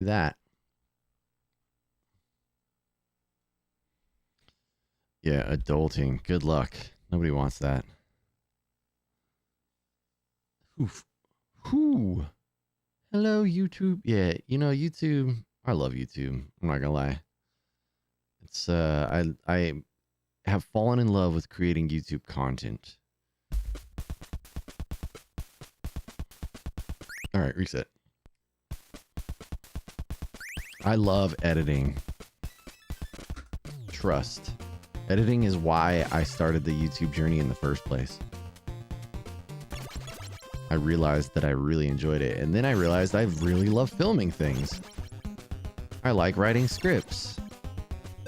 Do that. Yeah, adulting. Good luck. Nobody wants that. Oof. Whew. Hello, YouTube. Yeah, you know, YouTube. I love YouTube. I'm not gonna lie. It's I have fallen in love with creating YouTube content. All right, reset. I love editing. Trust. Editing is why I started the YouTube journey in the first place. I realized that I really enjoyed it, and then I realized I really love filming things. I like writing scripts.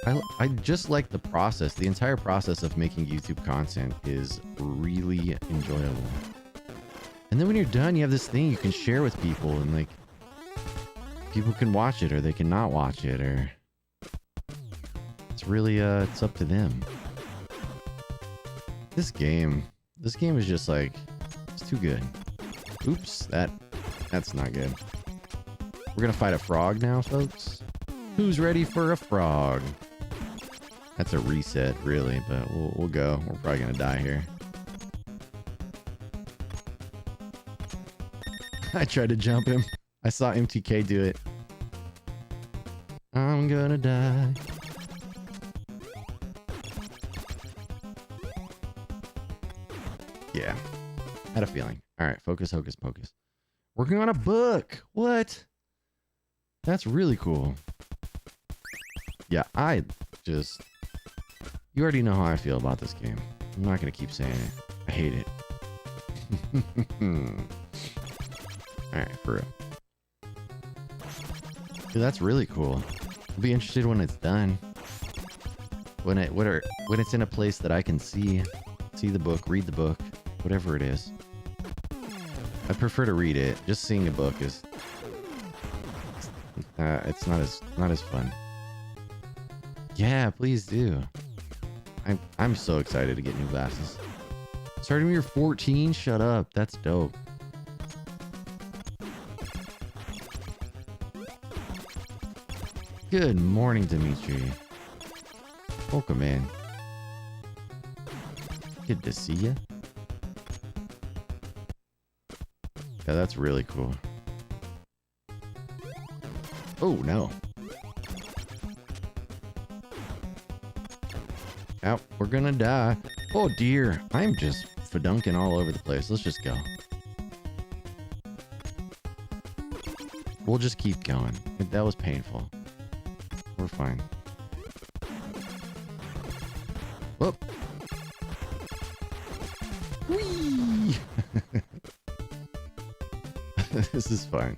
I just like the process. The entire process of making YouTube content is really enjoyable. And then when you're done, you have this thing you can share with people, and like people can watch it or they can not watch it, or it's really it's up to them. This game is just like, it's too good. Oops, that's not good. We're gonna fight a frog now, folks. Who's ready for a frog? That's a reset, really, but we'll go. We're probably gonna die here. I tried to jump him. I saw MTK do it. I'm gonna die. Yeah, had a feeling. All right, focus, hocus pocus. Working on a book. What? That's really cool. Yeah, you already know how I feel about this game. I'm not gonna keep saying it. I hate it. Alright, for real. Dude, that's really cool. I'll be interested when it's done. When it's in a place that I can see the book, read the book, whatever it is. I prefer to read it. Just seeing a book is it's not as fun. Yeah, please do. I'm so excited to get new glasses. Starting when you're 14? Shut up. That's dope. Good morning, Dimitri. Welcome in. Good to see ya. Yeah, that's really cool. Oh, no. Ow, we're gonna die. Oh, dear. I'm just fadunking all over the place. Let's just go. We'll just keep going. That was painful. We're fine. Whoop. Whee! This is fine.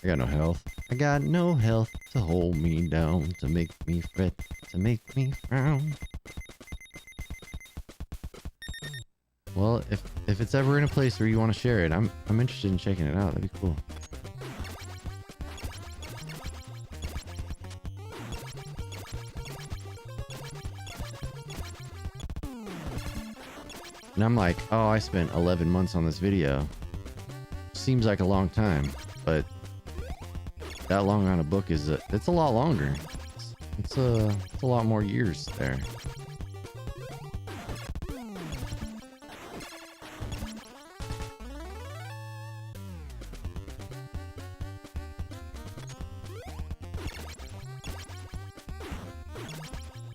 I got no health. I got no health to hold me down, to make me fret, to make me frown. Well, if it's ever in a place where you want to share it, I'm interested in checking it out. That'd be cool. And I'm like, oh, I spent 11 months on this video. Seems like a long time, but that long on a book is it's a lot longer. It's a lot more years there.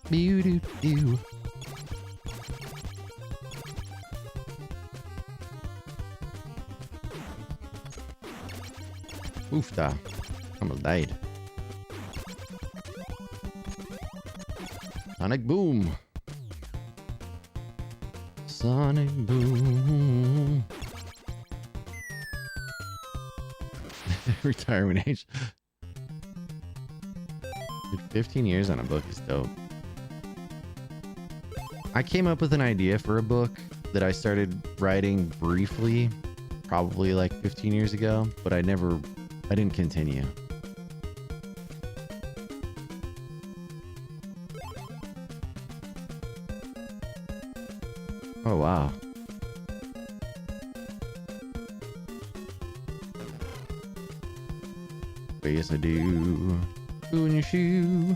Doo-doo-doo. Oofda. Almost died. Sonic boom. Sonic boom. Retirement age. Dude, 15 years on a book is dope. I came up with an idea for a book that I started writing briefly, probably like 15 years ago, but I didn't continue. Oh, wow. Yes, I do. Ooh, in your shoe.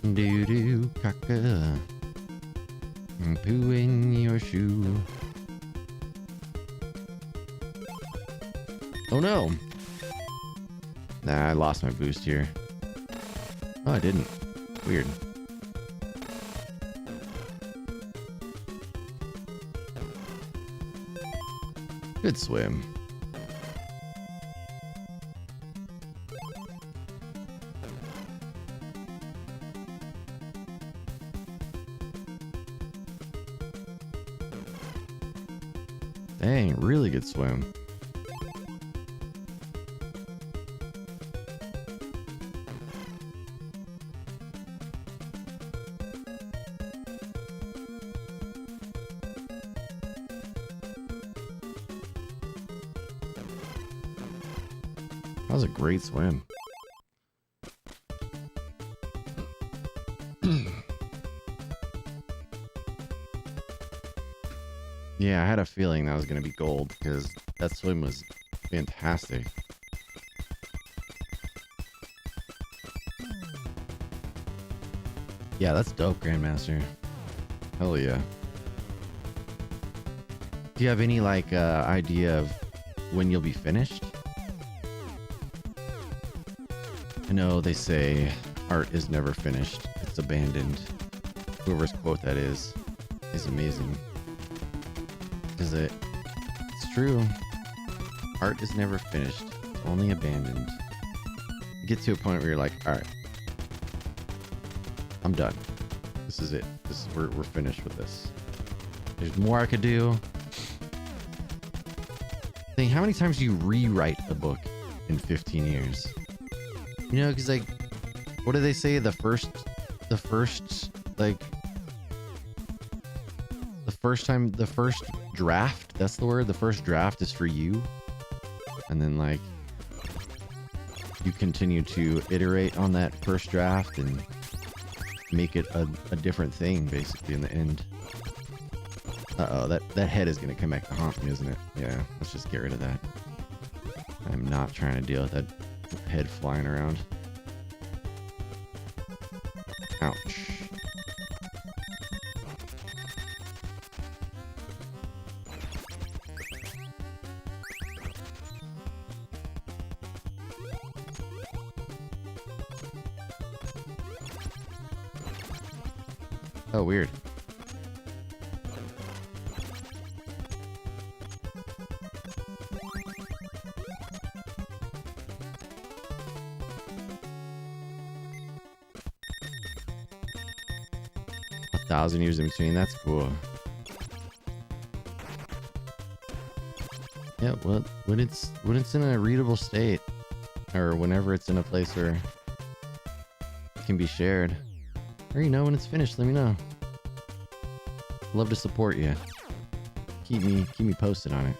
Do do caca. Poo in your shoe. Oh no! Nah, I lost my boost here. Oh, I didn't. Weird. Good swim. Dang, really good swim. That was a great swim. Yeah, I had a feeling that was going to be gold because that swim was fantastic. Yeah, that's dope, Grandmaster. Hell yeah. Do you have any, like, idea of when you'll be finished? I know they say art is never finished. It's abandoned. Whoever's quote that is amazing. Because it's true. Art is never finished. It's only abandoned. You get to a point where you're like, all right, I'm done. This is it. We're finished with this. There's more I could do. Think how many times do you rewrite a book in 15 years? You know, because like, what do they say? The first draft, that's the word. The first draft is for you. And then like, you continue to iterate on that first draft and make it a different thing basically in the end. Uh-oh, that head is going to come back to haunt me, isn't it? Yeah, let's just get rid of that. I'm not trying to deal with that head flying around. Ouch. Oh, weird. A 1,000 years in between, that's cool. Yeah, well, when it's in a readable state, or whenever it's in a place where it can be shared, or you know, when it's finished, let me know. Love to support you. Keep me posted on it.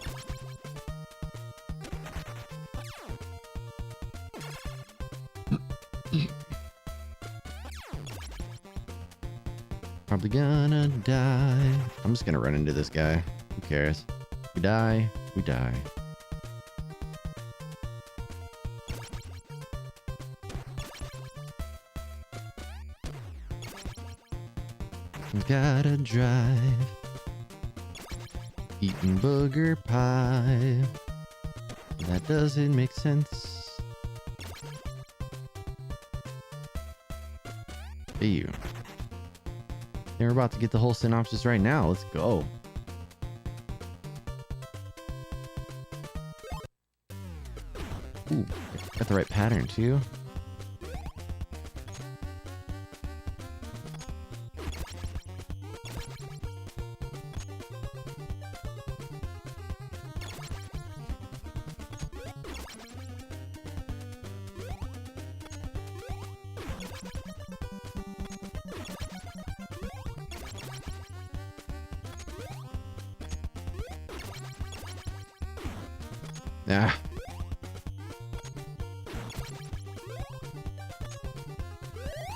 Probably gonna die. I'm just gonna run into this guy. Who cares? We die, we die. Gotta drive. Eating booger pie. That doesn't make sense. Hey, you. And we're about to get the whole synopsis right now. Let's go. Ooh, got the right pattern too. Ah.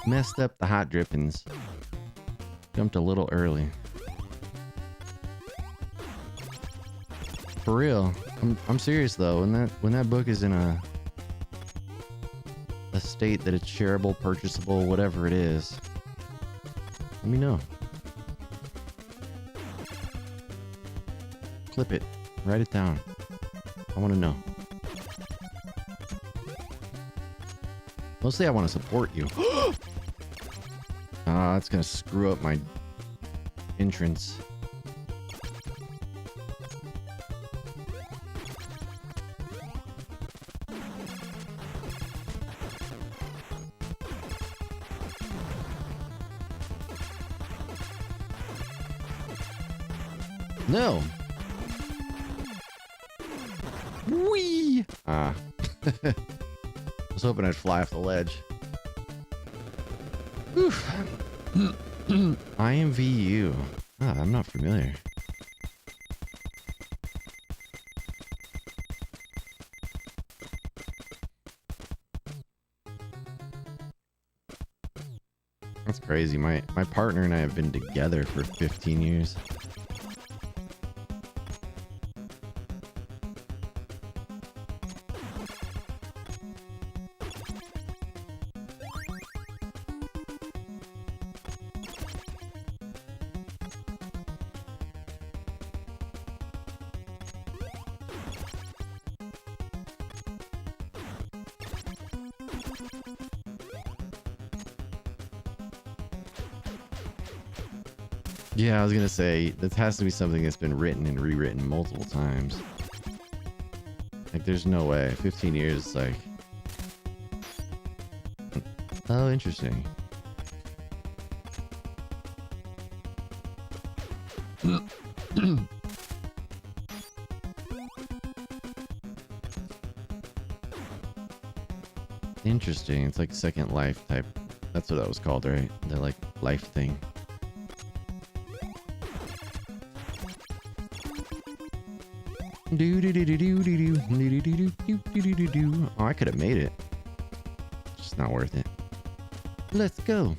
Messed up the hot drippings. Jumped a little early. For real. I'm serious though. When that book is in a state that it's shareable, purchasable, whatever it is, let me know. Clip it. Write it down. I want to know. Mostly I want to support you. That's gonna screw up my entrance. No. Whee! I was hoping I'd fly off the ledge. IMVU. I'm not familiar. That's crazy. My partner and I have been together for 15 years. Yeah, I was gonna say, that has to be something that's been written and rewritten multiple times. Like, there's no way. 15 years, like... Oh, interesting. Interesting. It's like Second Life type. That's what that was called, right? The, like, life thing. Oh, I could have made it. Just not worth it. Let's go.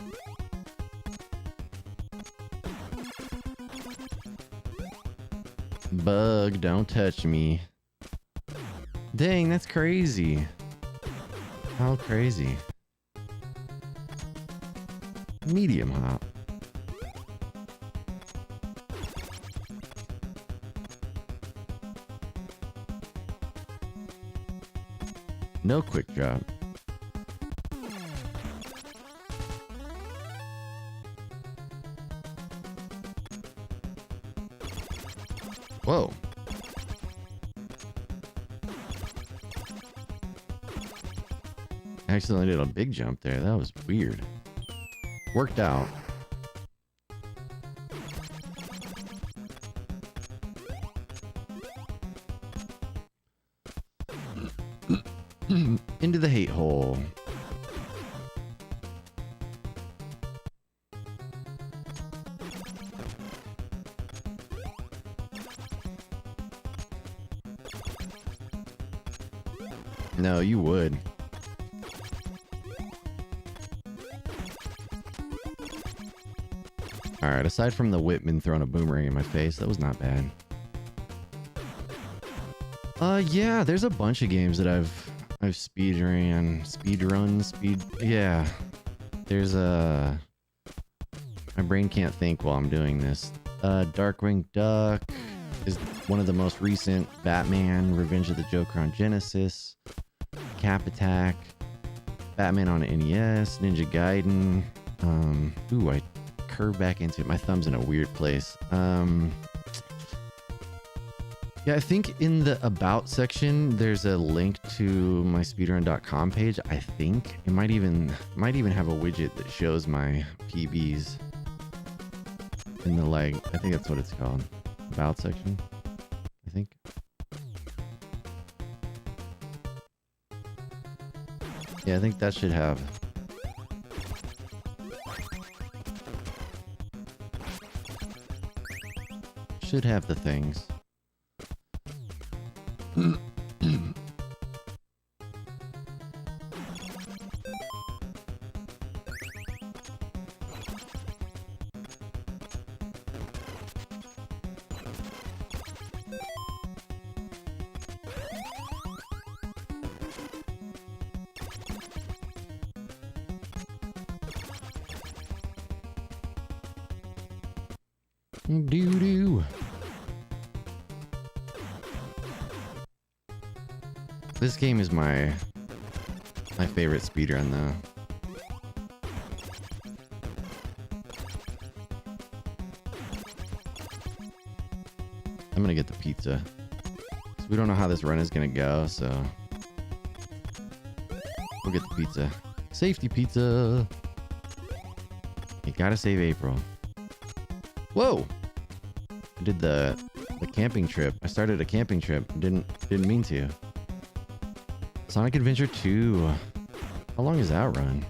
Bug, don't touch me. Dang, that's crazy. How crazy. Medium hop. No quick drop. Whoa. I accidentally did a big jump there. That was weird. Worked out. Into the hate hole. No, you would. Alright, aside from the Whitman throwing a boomerang in my face, that was not bad. Yeah, there's a bunch of games that I've yeah. There's a... My brain can't think while I'm doing this. Darkwing Duck is one of the most recent. Batman, Revenge of the Joker on Genesis. Cap Attack. Batman on NES. Ninja Gaiden. Ooh, I curved back into it. My thumb's in a weird place. Yeah, I think in the About section, there's a link to my speedrun.com page. I think it might even have a widget that shows my PBs in the, like, I think that's what it's called. About section, I think. Yeah, I think that should have. Should have the things. Doo-doo. This game is my favorite speedrun though. I'm gonna get the pizza. So we don't know how this run is gonna go, so we'll get the pizza. Safety pizza. You gotta save April. Whoa! I did the camping trip. I started a camping trip. Didn't mean to. Sonic Adventure 2. How long is that run?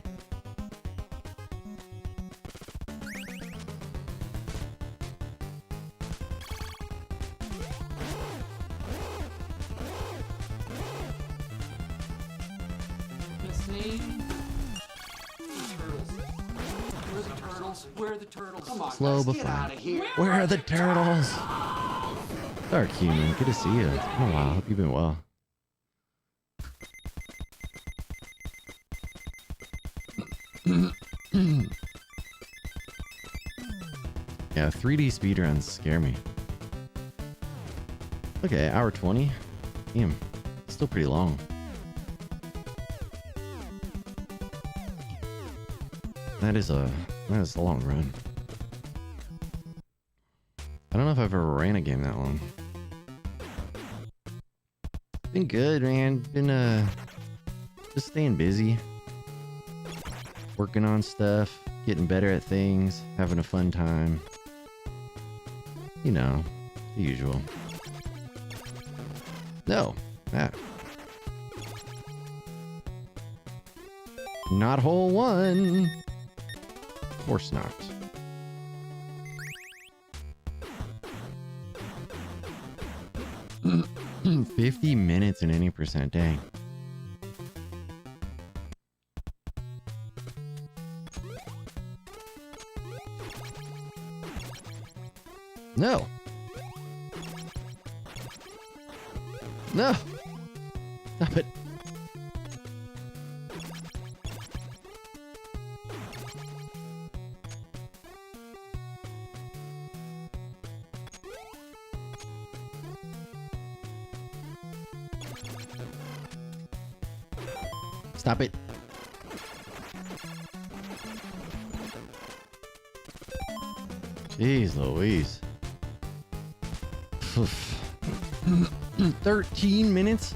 Where are the turtles? Come on, Slow but fine. Where are the turtles? Dark Human, good to see you. It's been a while. Hope you've been well. Yeah, 3D speedruns scare me. Okay, hour 20. Damn, still pretty long. That is a long run. I don't know if I've ever ran a game that long. Been good, man. Been just staying busy. Working on stuff, getting better at things, having a fun time. You know, the usual. No, that. Not hole one. Of course not. Mm, 50 minutes and any percent, dang. No. No. Stop it. Stop it. Jeez Louise. 13 minutes?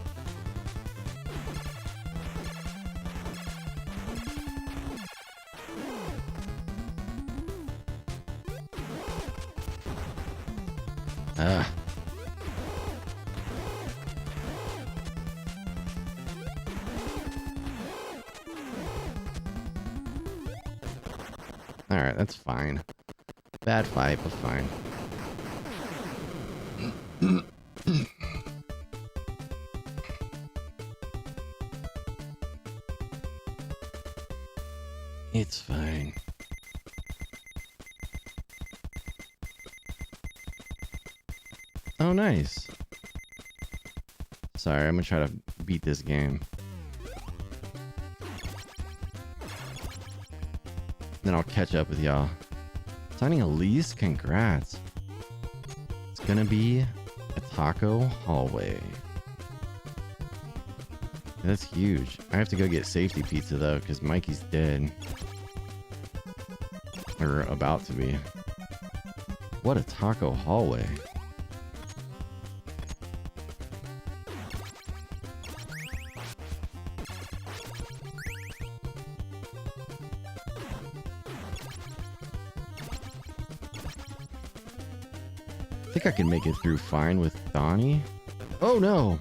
Ah. Alright, that's fine. Bad fight, but fine. It's fine. Oh, nice. Sorry, I'm gonna try to beat this game. Then I'll catch up with y'all. Signing a lease? Congrats. It's gonna be a taco hallway. That's huge. I have to go get safety pizza though, because Mikey's dead. Or about to be. What a taco hallway. I think I can make it through fine with Donnie. Oh no!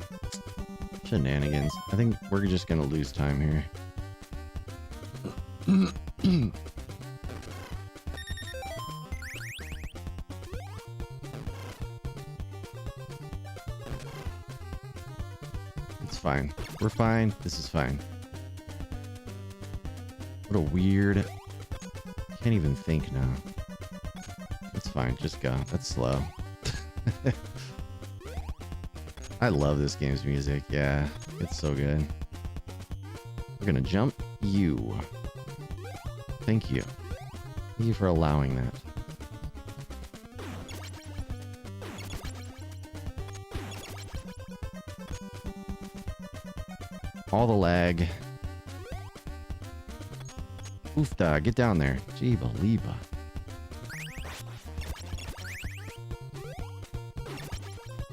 Shenanigans. I think we're just gonna lose time here. It's fine. We're fine. This is fine. What a weird... Can't even think now. It's fine. Just go. That's slow. I love this game's music. Yeah, it's so good. We're gonna jump you. Thank you. Thank you for allowing that. all the lag. Oofda, get down there. Jeeba Liba.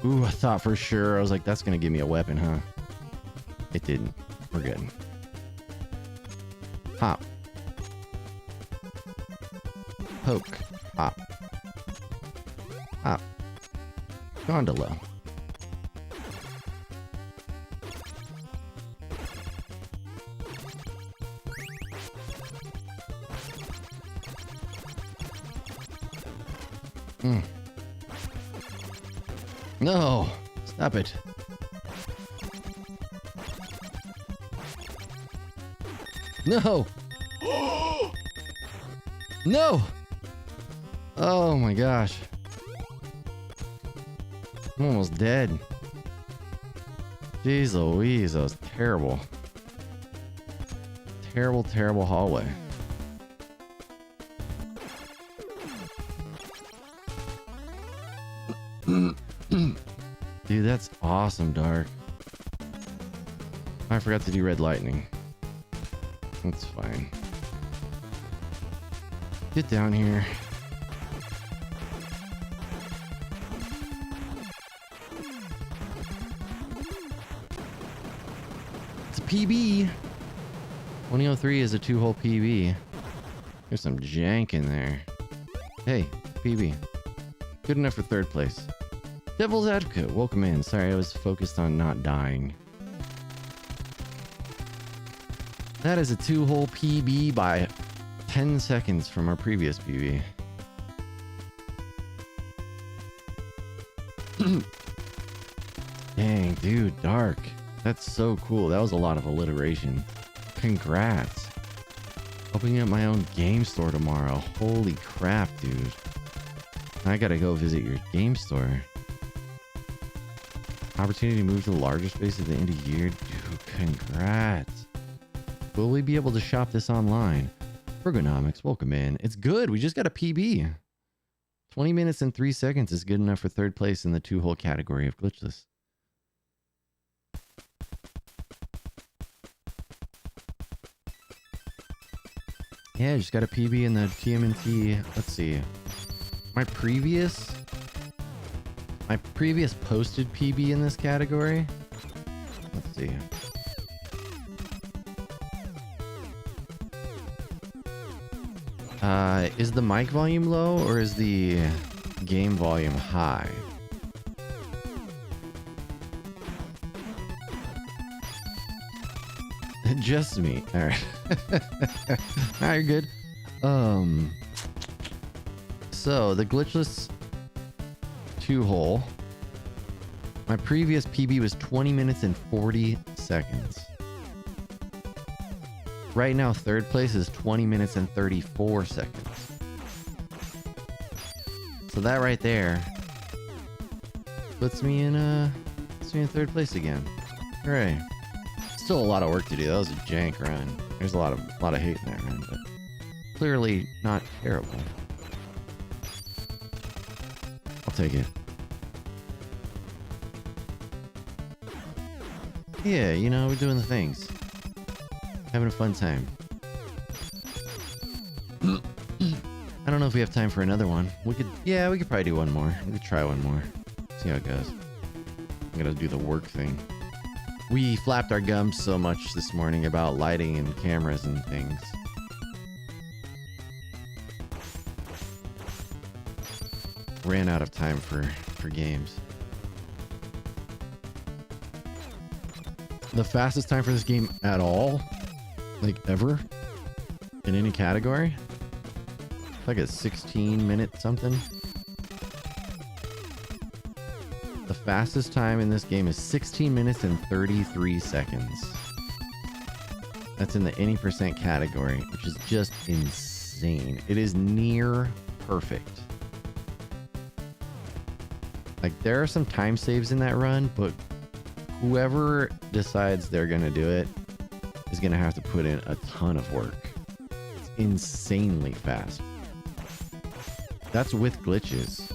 Ooh, I thought for sure. I was like, that's gonna give me a weapon, huh? It didn't. We're good. Hop. Poke. Hop. Hop. Gondola. No! Stop it. No! No! Oh my gosh. I'm almost dead. Jeez Louise, that was terrible. Terrible, terrible hallway. Dude, that's awesome, Dark. I forgot to do red lightning. That's fine. Get down here. It's a PB. 2003 is a 2-hole PB. There's some jank in there. Hey, PB. Good enough for 3rd place. Devil's Advocate, welcome in. Sorry, I was focused on not dying. That is a 2-hole PB by 10 seconds from our previous PB. Dang, dude, Dark. That's so cool. That was a lot of alliteration. Congrats. Opening up my own game store tomorrow. Holy crap, dude. I gotta go visit your game store. Opportunity to move to the larger space at the end of the year. Dude, congrats. Will we be able to shop this online? Ergonomics, welcome in. It's good. We just got a PB. 20 minutes and 3 seconds is good enough for 3rd place in the 2-hole category of Glitchless. Yeah, just got a PB in the TMNT. Let's see. My previous posted PB in this category. Let's see. Is the mic volume low or is the game volume high? Just me. All right. All right, good. So the Glitchless 2-hole. My previous PB was 20 minutes and 40 seconds. Right now, 3rd place is 20 minutes and 34 seconds. So that right there puts me in 3rd place again. Hooray. Still a lot of work to do. That was a jank run. There's a lot of hate in that run, but clearly not terrible. I'll take it. Yeah, you know, we're doing the things. Having a fun time. I don't know if we have time for another one. We could probably do one more. We could try one more. See how it goes. I'm gonna do the work thing. We flapped our gums so much this morning about lighting and cameras and things. Ran out of time for games. The fastest time for this game at all, like ever, in any category, like a 16-minute something. The fastest time in this game is 16 minutes and 33 seconds. That's in the any percent category, which is just insane. It is near perfect. Like, there are some time saves in that run, but whoever decides they're gonna do it is gonna have to put in a ton of work. It's insanely fast. That's with glitches.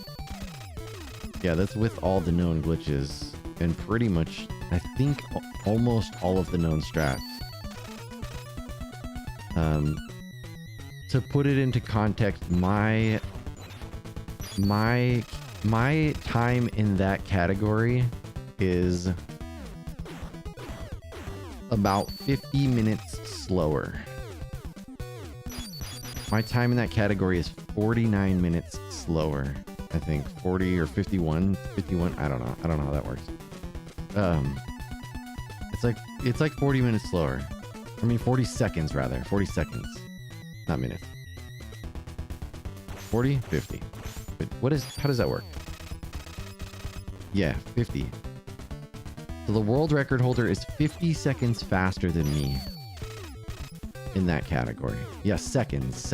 Yeah, that's with all the known glitches and pretty much I think almost all of the known strats. To put it into context, my time in that category is about 50 minutes slower. My time in that category is 49 minutes slower. I think 40 or 51. I don't know. I don't know how that works. It's like 40 minutes slower. I mean 40 seconds rather. 40 seconds. Not minutes. 40, 50. But how does that work? Yeah, 50. So the world record holder is 50 seconds faster than me in that category. Yeah, seconds.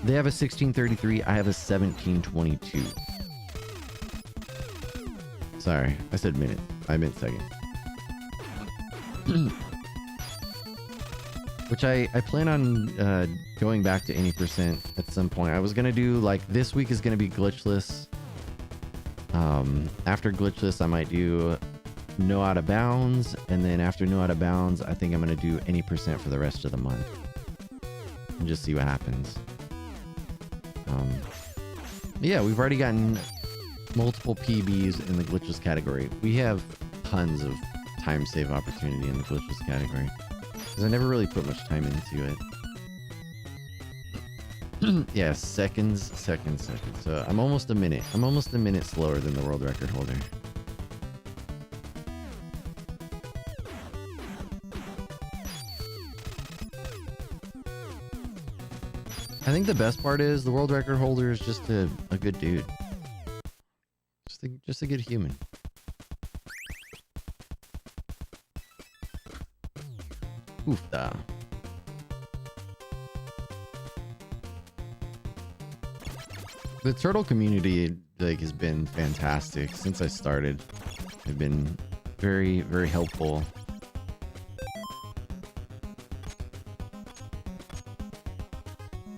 They have a 1633, I have a 1722. Sorry, I said minute. I meant second. Which I plan on going back to any percent at some point. I was gonna do, like, this week is gonna be glitchless. After glitchless, I might do no out of bounds, and then after no out of bounds, I think I'm gonna do any percent for the rest of the month and just see what happens. Yeah, we've already gotten multiple PBs in the glitchless category. We have tons of time save opportunity in the glitchless category because I never really put much time into it. Yeah, seconds. So I'm almost a minute. I'm almost a minute slower than the world record holder. I think the best part is the world record holder is just a good dude. Just a good human. Oofda. The turtle community, like, has been fantastic since I started. They've been very, very helpful.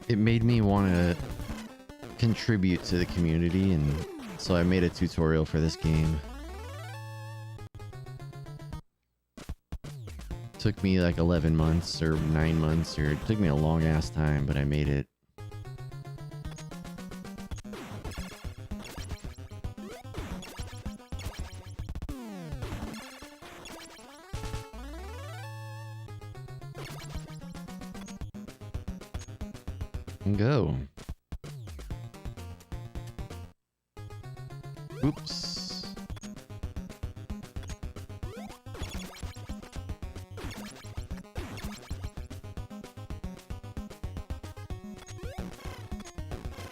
It made me want to contribute to the community, and so I made a tutorial for this game. Took me like 11 months or 9 months, or it took me a long ass time, but I made it. And go. Oops.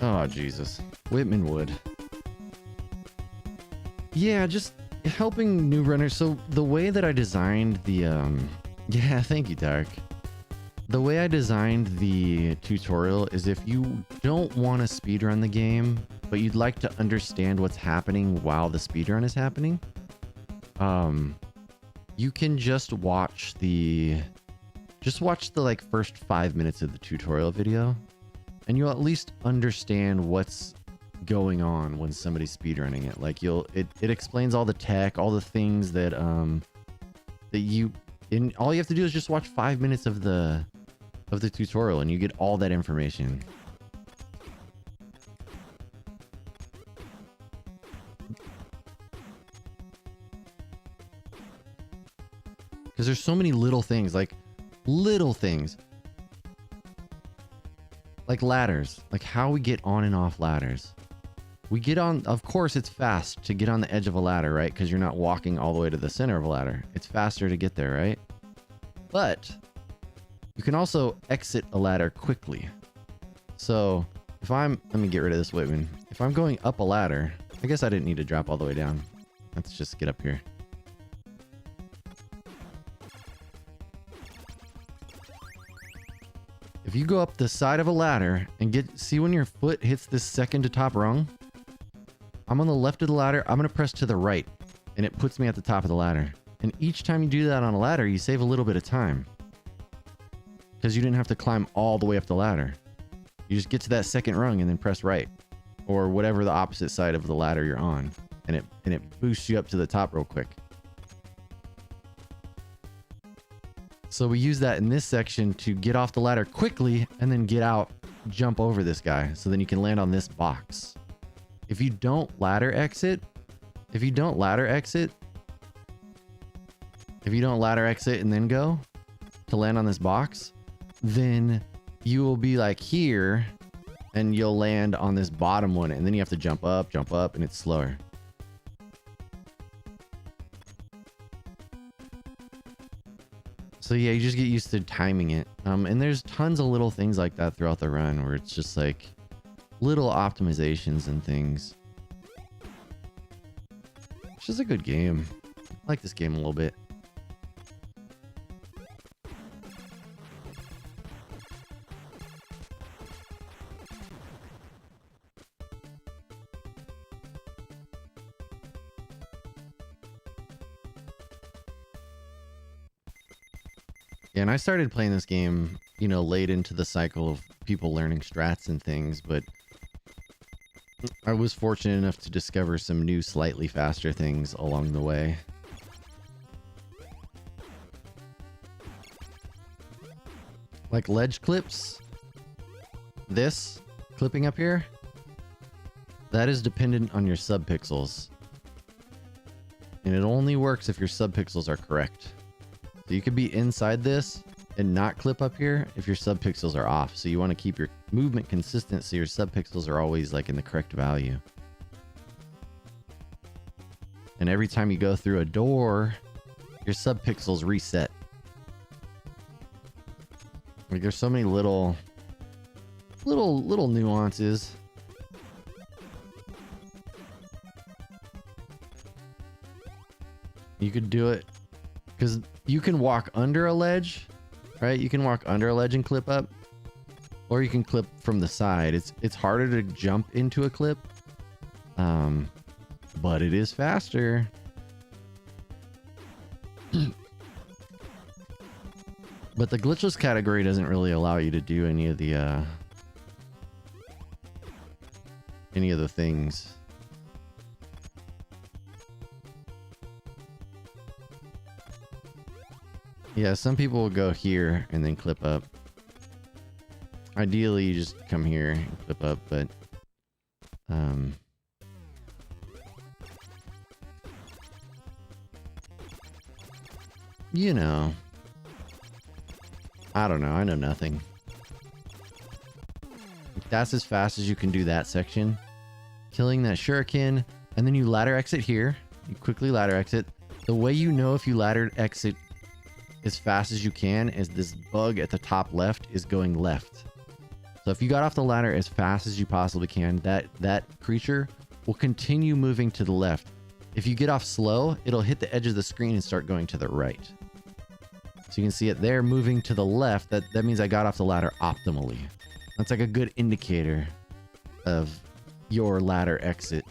Oh, Jesus. Whitman Wood. Yeah, just helping new runners. So the way that I designed the, yeah, thank you, Dark. The way I designed the tutorial is if you don't want to speedrun the game, but you'd like to understand what's happening while the speedrun is happening, you can just watch the like first 5 minutes of the tutorial video, and you'll at least understand what's going on when somebody's speedrunning it. Like it explains all the tech, all the things that all you have to do is just watch 5 minutes of the tutorial and you get all that information. Because there's so many little things, like ladders, like how we get on and off ladders. We get on, of course it's fast to get on the edge of a ladder, right? Because you're not walking all the way to the center of a ladder. It's faster to get there, right? But you can also exit a ladder quickly. So if let me get rid of this Whitman. If I'm going up a ladder, I guess I didn't need to drop all the way down. Let's just get up here. If you go up the side of a ladder and see when your foot hits this second to top rung, I'm on the left of the ladder, I'm going to press to the right, and it puts me at the top of the ladder. And each time you do that on a ladder, you save a little bit of time. Because you didn't have to climb all the way up the ladder. You just get to that second rung and then press right. Or whatever the opposite side of the ladder you're on. And it boosts you up to the top real quick. So we use that in this section to get off the ladder quickly and then get out, jump over this guy. So then you can land on this box. If you don't ladder exit and then go to land on this box, then you will be like here and you'll land on this bottom one, and then you have to jump up, and it's slower. So yeah, you just get used to timing it. And there's tons of little things like that throughout the run where it's just like little optimizations and things. It's just a good game. I like this game a little bit. Yeah, and I started playing this game, you know, late into the cycle of people learning strats and things, but I was fortunate enough to discover some new, slightly faster things along the way. Like ledge clips. This clipping up here, that is dependent on your subpixels. And it only works if your subpixels are correct. So you could be inside this and not clip up here if your subpixels are off. So you want to keep your movement consistent so your subpixels are always like in the correct value. And every time you go through a door, your subpixels reset. Like there's so many little nuances. You could do it because you can walk under a ledge, right? You can walk under a ledge and clip up, or you can clip from the side. It's harder to jump into a clip, but it is faster. But the glitchless category doesn't really allow you to do any of the things. Yeah, some people will go here and then clip up. Ideally, you just come here and clip up, but you know, I don't know. I know nothing. That's as fast as you can do that section. Killing that shuriken, and then you ladder exit here. You quickly ladder exit. The way you know if you ladder exit as fast as you can is this bug at the top left is going left. So if you got off the ladder as fast as you possibly can, that creature will continue moving to the left. If you get off slow, it'll hit the edge of the screen and start going to the right. So you can see it there moving to the left. That means I got off the ladder optimally. That's like a good indicator of your ladder exit.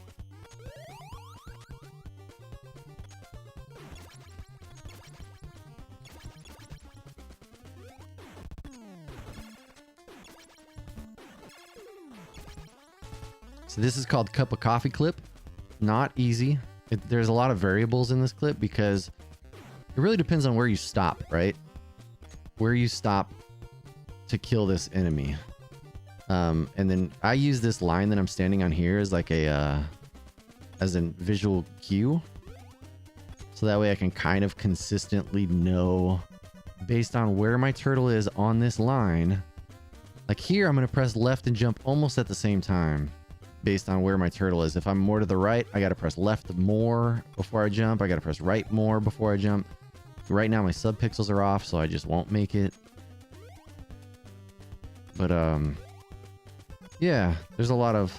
So this is called cup of coffee clip. Not easy. There's a lot of variables in this clip because it really depends on where you stop, right? Where you stop to kill this enemy. And then I use this line that I'm standing on here as like a as a visual cue. So that way I can kind of consistently know based on where my turtle is on this line. Like here, I'm going to press left and jump almost at the same time based on where my turtle is. If I'm more to the right, I got to press left more before I jump. I got to press right more before I jump. Right now my subpixels are off, so I just won't make it. But yeah, there's a lot of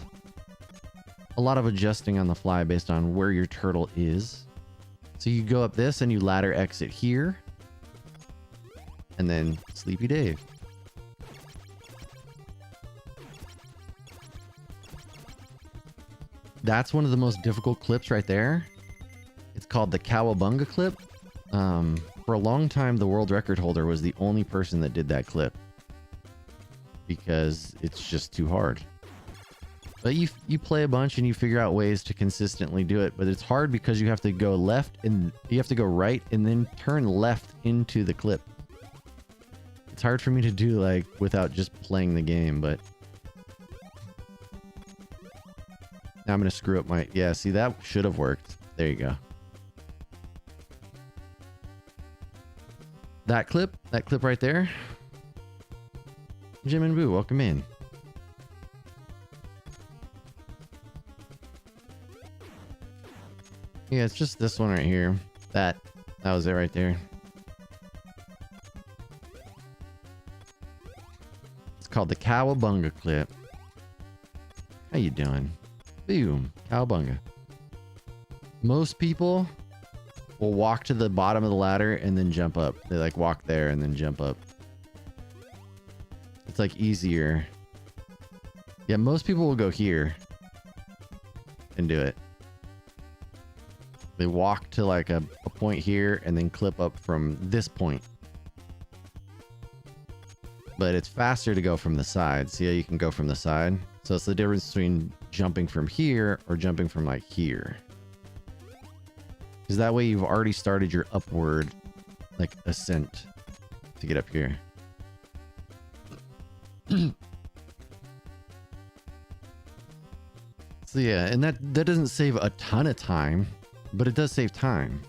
adjusting on the fly based on where your turtle is. So you go up this and you ladder exit here. And then Sleepy Dave. That's one of the most difficult clips right there. It's called the Cowabunga clip. For a long time, the world record holder was the only person that did that clip because it's just too hard. But you play a bunch and you figure out ways to consistently do it, but it's hard because you have to go left and you have to go right and then turn left into the clip. It's hard for me to do like without just playing the game, but now I'm gonna screw up my, yeah, see, that should have worked. There you go. That clip right there. Jim and Boo, welcome in. Yeah, it's just this one right here. That was it right there. It's called the Cowabunga clip. How you doing? Boom, Cowabunga. Most people will walk to the bottom of the ladder and then jump up. They like walk there and then jump up. It's like easier. Yeah, most people will go here and do it. They walk to like a point here and then clip up from this point. But it's faster to go from the side. See how you can go from the side? So it's the difference between jumping from here or jumping from like here. Because that way you've already started your upward like ascent to get up here. So yeah, and that doesn't save a ton of time, but it does save time.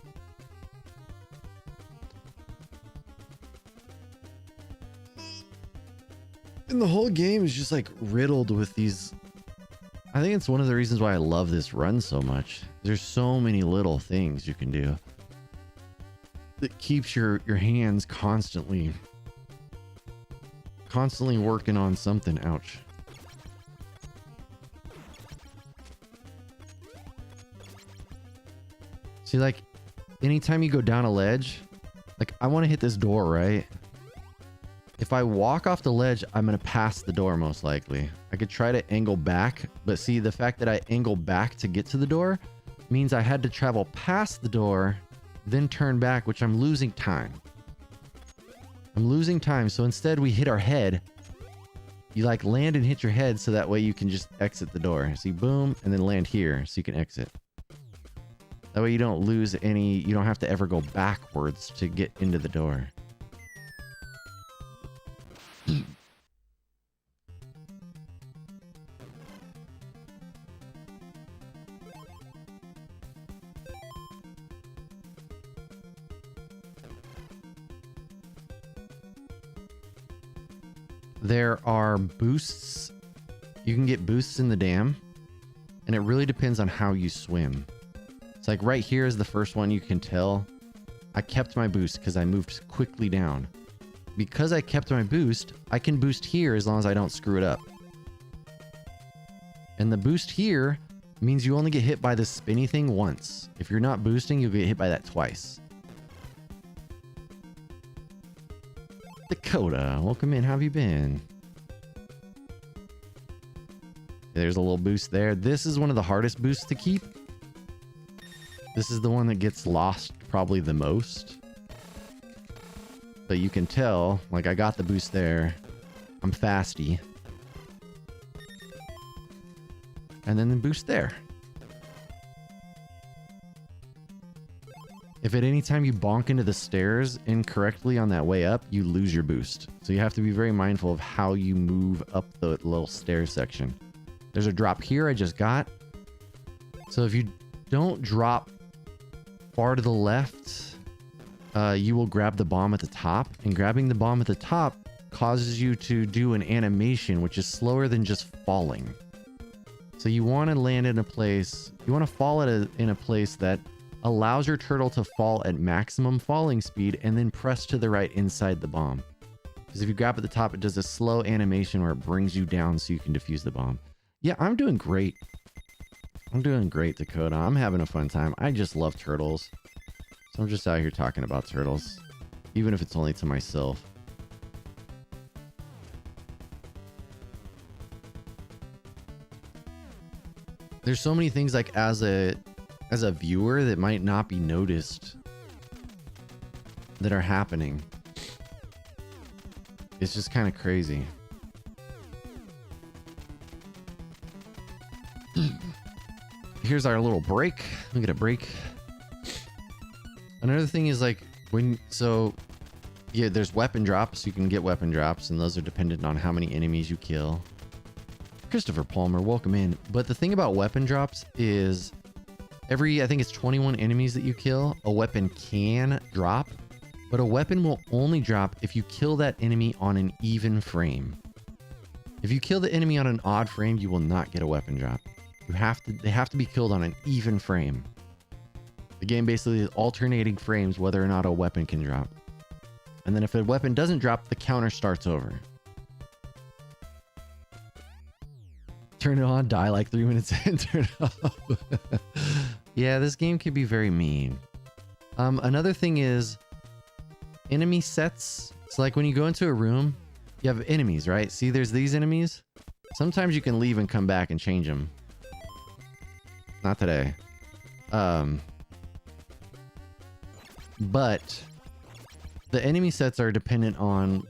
And the whole game is just like riddled with these. I think it's one of the reasons why I love this run so much. There's so many little things you can do that keeps your hands constantly working on something. Ouch. See, like, anytime you go down a ledge, like, I want to hit this door, right? If I walk off the ledge, I'm going to pass the door most likely. I could try to angle back, but see, the fact that I angle back to get to the door means I had to travel past the door, then turn back, which I'm losing time. I'm losing time, so instead we hit our head. You like land and hit your head so that way you can just exit the door. See, boom, and then land here so you can exit. That way you don't lose any, you don't have to ever go backwards to get into the door. There are boosts. You can get boosts in the dam, and it really depends on how you swim. It's like right here is the first one. You can tell I kept my boost because I moved quickly down. Because I kept my boost, I can boost here as long as I don't screw it up. And the boost here means you only get hit by this spinny thing once. If you're not boosting, you'll get hit by that twice. Dakota, welcome in. How have you been? There's a little boost there. This is one of the hardest boosts to keep. This is the one that gets lost probably the most. But you can tell, like, I got the boost there. I'm fasty. And then the boost there. If at any time you bonk into the stairs incorrectly on that way up, you lose your boost. So you have to be very mindful of how you move up the little stair section. There's a drop here I just got. So if you don't drop far to the left, you will grab the bomb at the top. And grabbing the bomb at the top causes you to do an animation, which is slower than just falling. So you want to land in a place, you want to fall in a place that allows your turtle to fall at maximum falling speed and then press to the right inside the bomb. Because if you grab at the top, it does a slow animation where it brings you down so you can defuse the bomb. Yeah, I'm doing great. I'm doing great, Dakota. I'm having a fun time. I just love turtles. So I'm just out here talking about turtles. Even if it's only to myself. There's so many things like as a viewer that might not be noticed that are happening. It's just kind of crazy. Here's our little break. Look at a break. Another thing is like so Yeah, there's weapon drops. You can get weapon drops, and those are dependent on how many enemies you kill. Christopher Palmer, welcome in. But the thing about weapon drops is I think it's 21 enemies that you kill, a weapon can drop, but a weapon will only drop if you kill that enemy on an even frame. If you kill the enemy on an odd frame, you will not get a weapon drop. They have to be killed on an even frame. The game basically is alternating frames whether or not a weapon can drop. And then if a weapon doesn't drop, the counter starts over. Turn it on, die like 3 minutes in, turn it off. Yeah, this game can be very mean. Another thing is enemy sets. It's like when you go into a room, you have enemies, right? See, there's these enemies. Sometimes you can leave and come back and change them. Not today. But the enemy sets are dependent on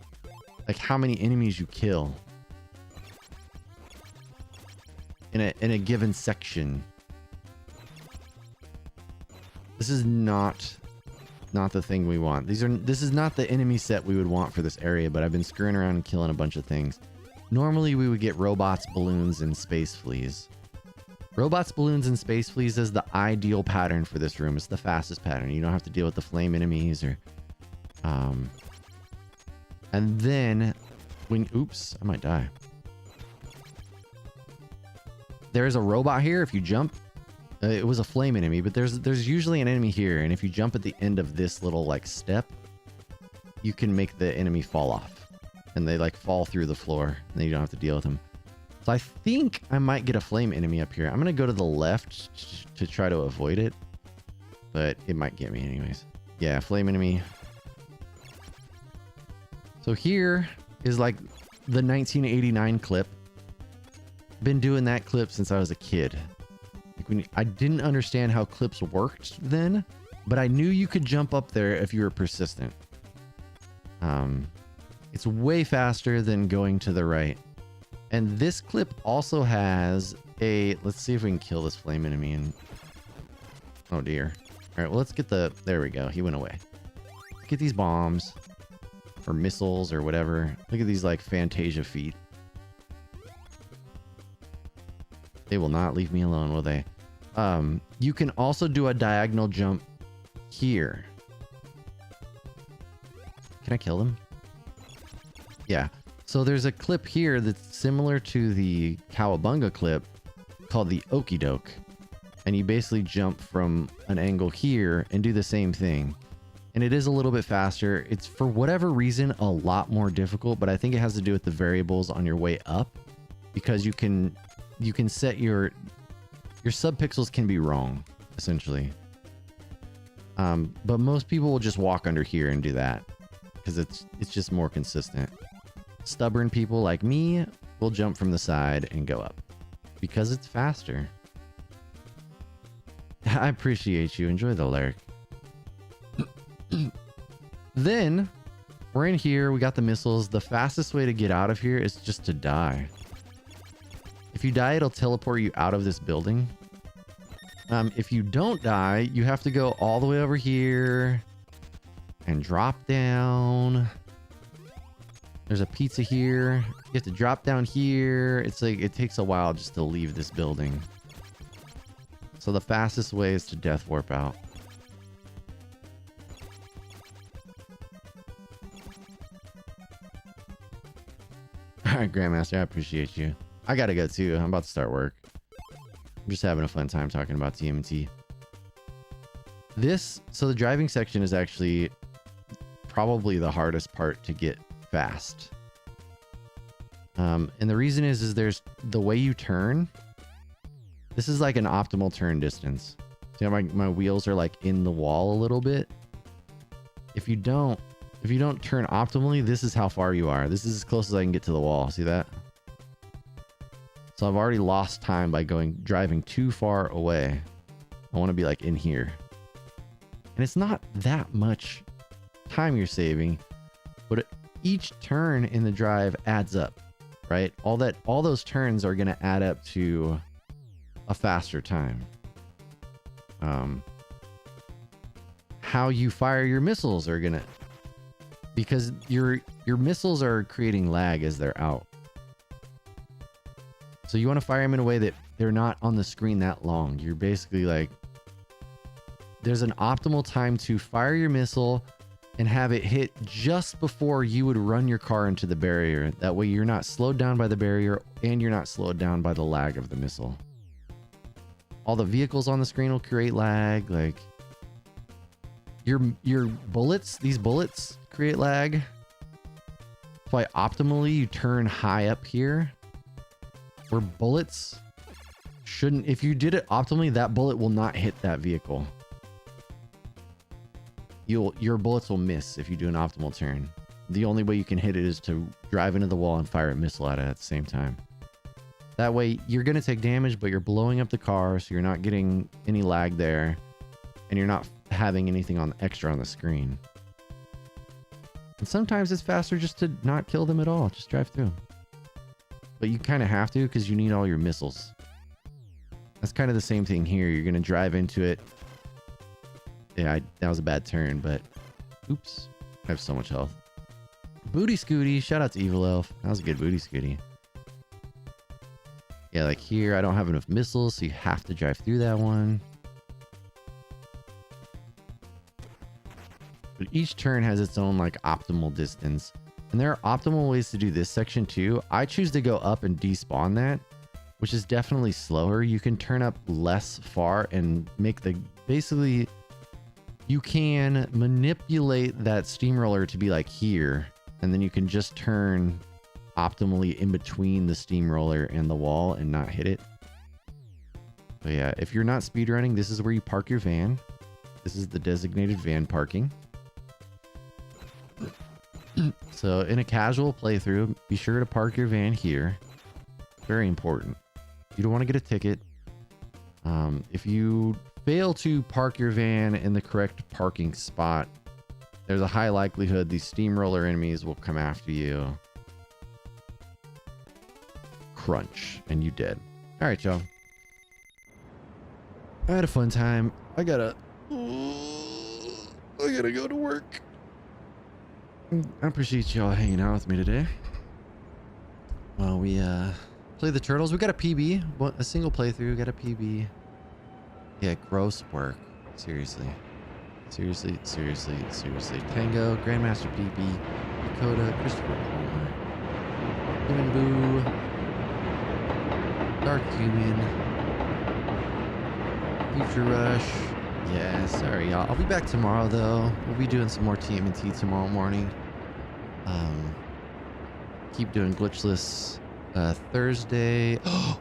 like how many enemies you kill in a given section. This is not the thing we want. This is not the enemy set we would want for this area, but I've been screwing around and killing a bunch of things. Normally we would get robots, balloons, and space fleas. Robots, balloons, and space fleas is the ideal pattern for this room. It's the fastest pattern. You don't have to deal with the flame enemies or and then oops, I might die. There's a robot here. If you jump, it was a flame enemy, but there's usually an enemy here, and if you jump at the end of this little like step, you can make the enemy fall off, and they like fall through the floor, and then you don't have to deal with them. So I think I might get a flame enemy up here. I'm gonna go to the left to try to avoid it, but it might get me anyways. Yeah, flame enemy. So here is like the 1989 clip. Been doing that clip since I was a kid. Like I didn't understand how clips worked then, but I knew you could jump up there if you were persistent. It's way faster than going to the right. And this clip also has let's see if we can kill this flame enemy. And oh dear. All right, well, let's get there we go. He went away. Let's get these bombs or missiles or whatever. Look at these like Fantasia feet. They will not leave me alone, will they? You can also do a diagonal jump here. Can I kill them? Yeah. So there's a clip here that's similar to the Cowabunga clip called the Okie Doke. And you basically jump from an angle here and do the same thing. And it is a little bit faster. It's for whatever reason a lot more difficult, but I think it has to do with the variables on your way up, because you can set your subpixels can be wrong, essentially. But most people will just walk under here and do that because it's just more consistent. Stubborn people like me will jump from the side and go up because it's faster. I appreciate you. Enjoy the lurk. Then we're in here. We got the missiles. The fastest way to get out of here is just to die. If you die, it'll teleport you out of this building. If you don't die, you have to go all the way over here and drop down. There's a pizza here. You have to drop down here. It's like it takes a while just to leave this building. So the fastest way is to death warp out. All right, Grandmaster, I appreciate you. I gotta go too. I'm about to start work. I'm just having a fun time talking about TMNT. So the driving section is actually probably the hardest part to get fast. And the reason is there's the way you turn. This is like an optimal turn distance. See how my wheels are like in the wall a little bit? If you don't turn optimally, this is how far you are. This is as close as I can get to the wall. See that? So I've already lost time by driving too far away. I want to be like in here. And it's not that much time you're saving, but each turn in the drive adds up, right? All those turns are going to add up to a faster time. How you fire your missiles are going to because your missiles are creating lag as they're out. So you want to fire them in a way that they're not on the screen that long. You're basically like, there's an optimal time to fire your missile and have it hit just before you would run your car into the barrier. That way you're not slowed down by the barrier and you're not slowed down by the lag of the missile. All the vehicles on the screen will create lag. Like your bullets, these bullets create lag. That's why optimally you turn high up here. Where bullets shouldn't, if you did it optimally, that bullet will not hit that vehicle. Your bullets will miss if you do an optimal turn. The only way you can hit it is to drive into the wall and fire a missile at it at the same time. That way you're going to take damage, but you're blowing up the car, so you're not getting any lag there, and you're not having anything on extra on the screen. And sometimes it's faster just to not kill them at all. Just drive through them. But you kind of have to because you need all your missiles. That's kind of the same thing here. You're going to drive into it. Yeah, that was a bad turn, but oops. I have so much health. Booty Scooty. Shout out to Evil Elf. That was a good Booty Scooty. Yeah, like here, I don't have enough missiles, so you have to drive through that one. But each turn has its own like optimal distance. And there are optimal ways to do this section too. I choose to go up and despawn that, which is definitely slower. You can turn up less far and make the, basically, you can manipulate that steamroller to be like here, and then you can just turn optimally in between the steamroller and the wall and not hit it. But yeah, if you're not speedrunning, this is where you park your van. This is the designated van parking. So in a casual playthrough, be sure to park your van here. Very important. You don't want to get a ticket. If you fail to park your van in the correct parking spot, there's a high likelihood these steamroller enemies will come after you. Crunch, and you dead. All right, y'all. I had a fun time. I gotta go to work. I appreciate y'all hanging out with me today. Well, we play the turtles. We got a PB, a single playthrough. Got a PB. Yeah, gross work. Seriously. Seriously. Tango, Grandmaster PB, Dakota, Christopher Palmer, Human Boo, Dark Human, Future Rush. Yeah, sorry y'all. I'll be back tomorrow though. We'll be doing some more TMNT tomorrow morning. Keep doing Glitchless Thursday. Oh,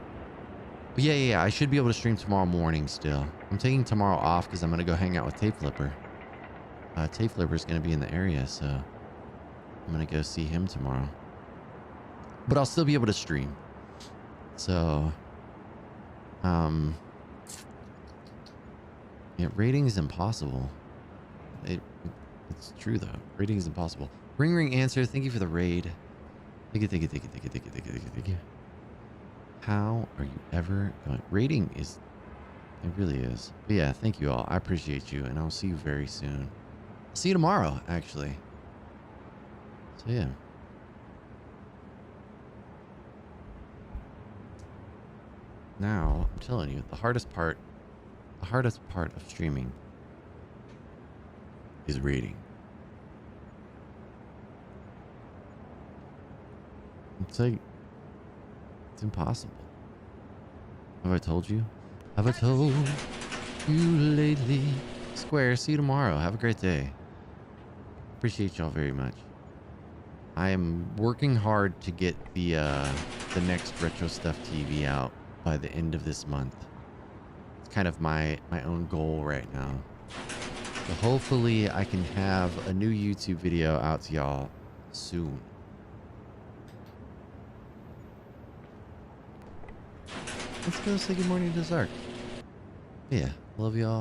yeah. I should be able to stream tomorrow morning still. I'm taking tomorrow off because I'm gonna go hang out with Tape Flipper. Tape Flipper's gonna be in the area, so I'm gonna go see him tomorrow. But I'll still be able to stream. So, yeah, rating is impossible. It's true though. Rating is impossible. Ring answer. Thank you for the raid. Thank you. How are you ever going? Rating is, it really is. But yeah, thank you all. I appreciate you, and I'll see you very soon. I'll see you tomorrow, actually. So yeah. Now, I'm telling you, the hardest part of streaming is rating. It's like, it's impossible. Have I told you? Have I told you lately? Square, see you tomorrow. Have a great day. Appreciate y'all very much. I am working hard to get the next Retro Stuff TV out by the end of this month. It's kind of my own goal right now. So hopefully I can have a new YouTube video out to y'all soon. Let's go say good morning to Zark. Yeah, love y'all.